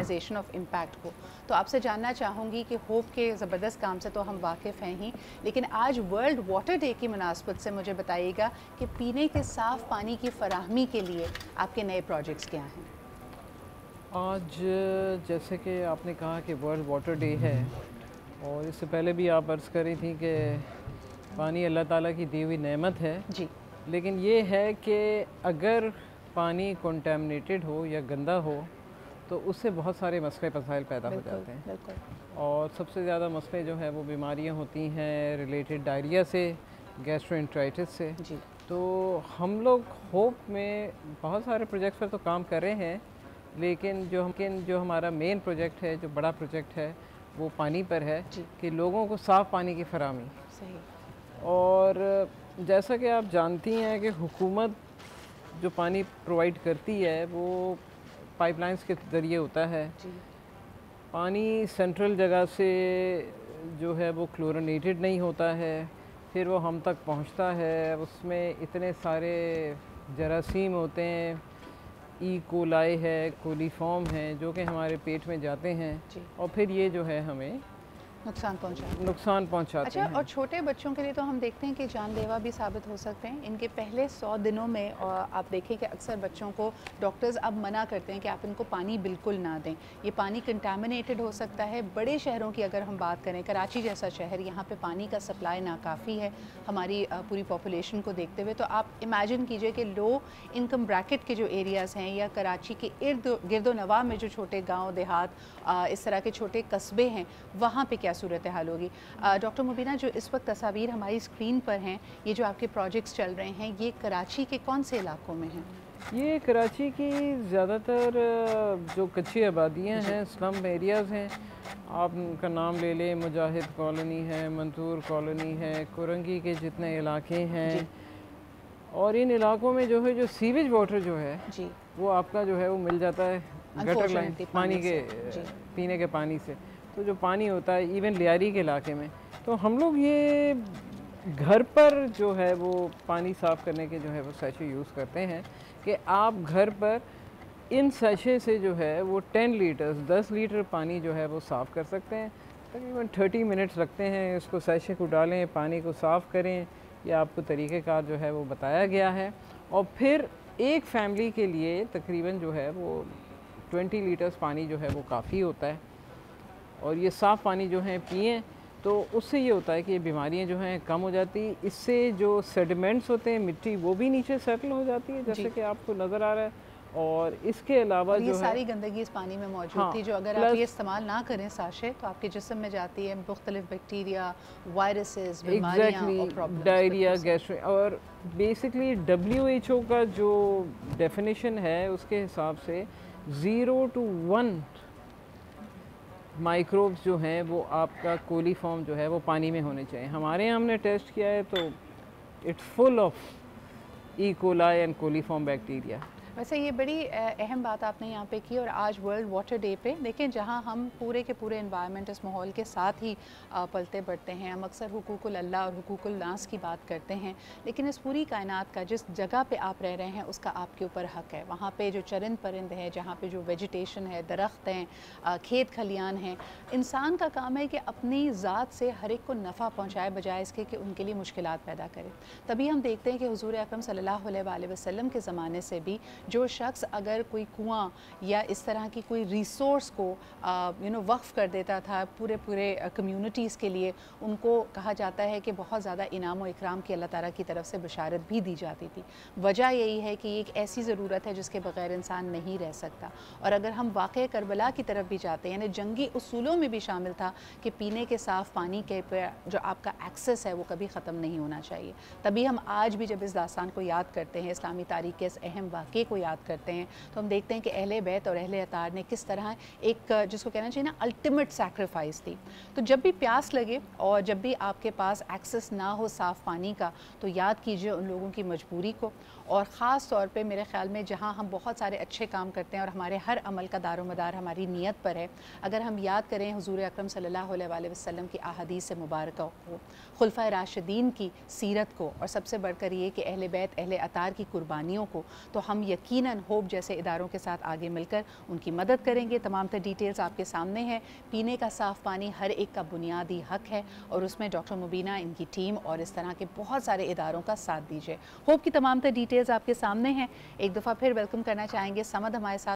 Minimisation of impact को। तो आपसे जानना चाहूँगी कि होप के ज़बरदस्त काम से तो हम वाकिफ़ हैं ही, लेकिन आज वर्ल्ड वाटर डे की मुनासबत से मुझे बताइएगा कि पीने के साफ़ पानी की फराहमी के लिए आपके नए प्रोजेक्ट्स क्या हैं? आज जैसे कि आपने कहा कि वर्ल्ड वाटर डे है, और इससे पहले भी आप अर्ज़ कर रही थी कि पानी अल्लाह ताला की दी हुई नेमत है। जी, लेकिन ये है कि अगर पानी कंटामिनेटेड हो या गंदा हो तो उससे बहुत सारे मसले मसाइल पैदा हो बिल्कुल, जाते हैं। बिल्कुल। और सबसे ज़्यादा मसले जो हैं वो बीमारियां होती हैं रिलेटेड डायरिया से, गैस्ट्रोएंटराइटिस से। जी, तो हम लोग होप में बहुत सारे प्रोजेक्ट्स पर तो काम कर रहे हैं, लेकिन जो हमारा मेन प्रोजेक्ट है, जो बड़ा प्रोजेक्ट है, वो पानी पर है जी, कि लोगों को साफ़ पानी की फराहमी। सही। और जैसा कि आप जानती हैं कि हुकूमत जो पानी प्रोवाइड करती है वो पाइपलाइंस के ज़रिए होता है। जी, पानी सेंट्रल जगह से जो है वो क्लोरिनेटेड नहीं होता है, फिर वो हम तक पहुंचता है, उसमें इतने सारे जरासीम होते हैं, ई कोलाई है, कोलीफॉर्म है, जो कि हमारे पेट में जाते हैं जी। और फिर ये जो है हमें नुकसान पहुँचाते हैं। नुकसान पहुंचाते अच्छा, हैं। और छोटे बच्चों के लिए तो हम देखते हैं कि जानलेवा भी साबित हो सकते हैं। इनके पहले 100 दिनों में आप देखें कि अक्सर बच्चों को डॉक्टर्स अब मना करते हैं कि आप इनको पानी बिल्कुल ना दें। ये पानी कंटामिनेटेड हो सकता है। बड़े शहरों की अगर हम बात करें, कराची जैसा शहर, यहाँ पे पानी का सप्लाई नाकाफ़ी है हमारी पूरी पॉपुलेशन को देखते हुए। तो आप इमेजिन कीजिए कि लो इनकम ब्रैकेट के जो एरियाज़ हैं या कराची के गिरदो-नवाह में जो छोटे गाँव देहात, इस तरह के छोटे कस्बे हैं, वहाँ पे क्या सूरत हाल होगी। डॉक्टर मुबीना, जो इस वक्त तस्वीर हमारी स्क्रीन पर हैं, ये जो आपके प्रोजेक्ट्स चल रहे हैं, ये कराची के कौन से इलाकों में हैं? ये कराची की ज़्यादातर जो कच्ची आबादियाँ हैं, स्लम एरियाज़ हैं। आप उनका नाम ले लें, मुजाहिद कॉलोनी है, मंसूर कॉलोनी है, कुरंगी के जितने इलाके जी, हैं। और इन इलाकों में जो है जो सीवेज वाटर जो है जी, वो आपका जो है वो मिल जाता है गटर लाइन अनफॉर्चुनेटली पानी पानी के से। जी, पीने के पानी से। तो जो पानी होता है इवन लियारी के इलाके में, तो हम लोग ये घर पर जो है वो पानी साफ़ करने के जो है वो सैशे यूज़ करते हैं कि आप घर पर इन सैशे से जो है वो 10 लीटर पानी जो है वो साफ़ कर सकते हैं। तकरीबन 30 मिनट्स लगते हैं, इसको सैशे को डालें, पानी को साफ़ करें। ये आपको तरीक़ेकार जो है वो बताया गया है। और फिर एक फैमिली के लिए तकरीबन जो है वो 20 लीटर्स पानी जो है वो काफ़ी होता है। और ये साफ़ पानी जो है पिएँ तो उससे ये होता है कि ये बीमारियाँ जो हैं कम हो जाती। इससे जो सेडिमेंट्स होते हैं, मिट्टी, वो भी नीचे सेटल हो जाती है, जैसे जी। कि आपको नज़र आ रहा है। और इसके अलावा और ये जो है, सारी गंदगी इस पानी में मौजूद हाँ, थी, जो अगर आप ये प्लस इस्तेमाल ना करें साशे, तो आपके जिस्म में जाती है मुख्तलिफ बैक्टीरिया, वायरसेस, बीमारियाँ और एग्जैक्टली प्रॉब्लम्स। डायरिया, बिल्कुल सही। गैस्ट्रो। और बेसिकली WHO का जो डेफिनेशन है उसके हिसाब से 0 to 1 माइक्रोब्स जो हैं वो आपका कोलीफॉर्म जो है वो पानी में होने चाहिए। हमारे यहाँ हमने टेस्ट किया है तो it's full of E coli and coliform bacteria. वैसे ये बड़ी अहम बात आपने यहाँ पे की। और आज वर्ल्ड वाटर डे पे देखें, जहाँ हम पूरे के पूरे इन्वायरमेंट, इस माहौल के साथ ही पलते बढ़ते हैं। हम अक्सर हुकूकुल अल्लाह और हुकूकुल नास की बात करते हैं, लेकिन इस पूरी कायनात का जिस जगह पे आप रह रहे हैं उसका आपके ऊपर हक है। वहाँ पे जो चरिंद परिंद हैं, जहाँ पे जो वेजिटेशन है, दरख्त हैं, खेत खलियान हैं, इंसान का काम है कि अपनी ज़ात से हर एक को नफ़ा पहुँचाए, बजाय इसके कि उनके लिए मुश्किलात पैदा करे। तभी हम देखते हैं कि हुज़ूर अकरम सल्लल्लाहु अलैहि वसल्लम के ज़माने से भी जो शख्स अगर कोई कुआं या इस तरह की कोई रिसोर्स को वक्फ़ कर देता था पूरे पूरे कम्युनिटीज़ के लिए, उनको कहा जाता है कि बहुत ज़्यादा इनाम व इकराम की अल्लाह ताला की तरफ से बशारत भी दी जाती थी। वजह यही है कि एक ऐसी ज़रूरत है जिसके बग़ैर इंसान नहीं रह सकता। और अगर हम वाक़या करबला की तरफ भी जाते हैं, यानी जंगी उसूलों में भी शामिल था कि पीने के साफ़ पानी के पर जो आपका एक्सेस है वो कभी ख़त्म नहीं होना चाहिए। तभी हम आज भी जब इस दास्तान को याद करते हैं, इस्लामी तारीख़ के इस अहम वाक़े को याद करते हैं, तो हम देखते हैं कि अहले बैत और अहले अतार ने किस तरह एक जिसको कहना चाहिए ना अल्टीमेट सैक्रिफाइस थी। तो जब भी प्यास लगे और जब भी आपके पास एक्सेस ना हो साफ़ पानी का, तो याद कीजिए उन लोगों की मजबूरी को और ख़ास तौर पे मेरे ख़्याल में जहाँ हम बहुत सारे अच्छे काम करते हैं और हमारे हर अमल का दारोमदार हमारी नीयत पर है, अगर हम याद करें हुज़ूर अकरम सल्लल्लाहु अलैहि वसल्लम की अहादीस मुबारक को, खुलफ़ाए राशिदीन की सीरत को, और सबसे बढ़कर ये कि अहले बैत अहले अतार की कुर्बानियों को, तो हम यकीनन होप जैसे इदारों के साथ आगे मिलकर उनकी मदद करेंगे। तमाम तर डिटेल्स आपके सामने हैं। पीने का साफ़ पानी हर एक का बुनियादी हक है और उसमें डॉक्टर मुबीना, इनकी टीम और इस तरह के बहुत सारे इदारों का साथ दीजिए। होप की तमाम तर डिटेल्स आपके सामने हैं। एक दफ़ा फिर वेलकम करना चाहेंगे समद हमारे साथ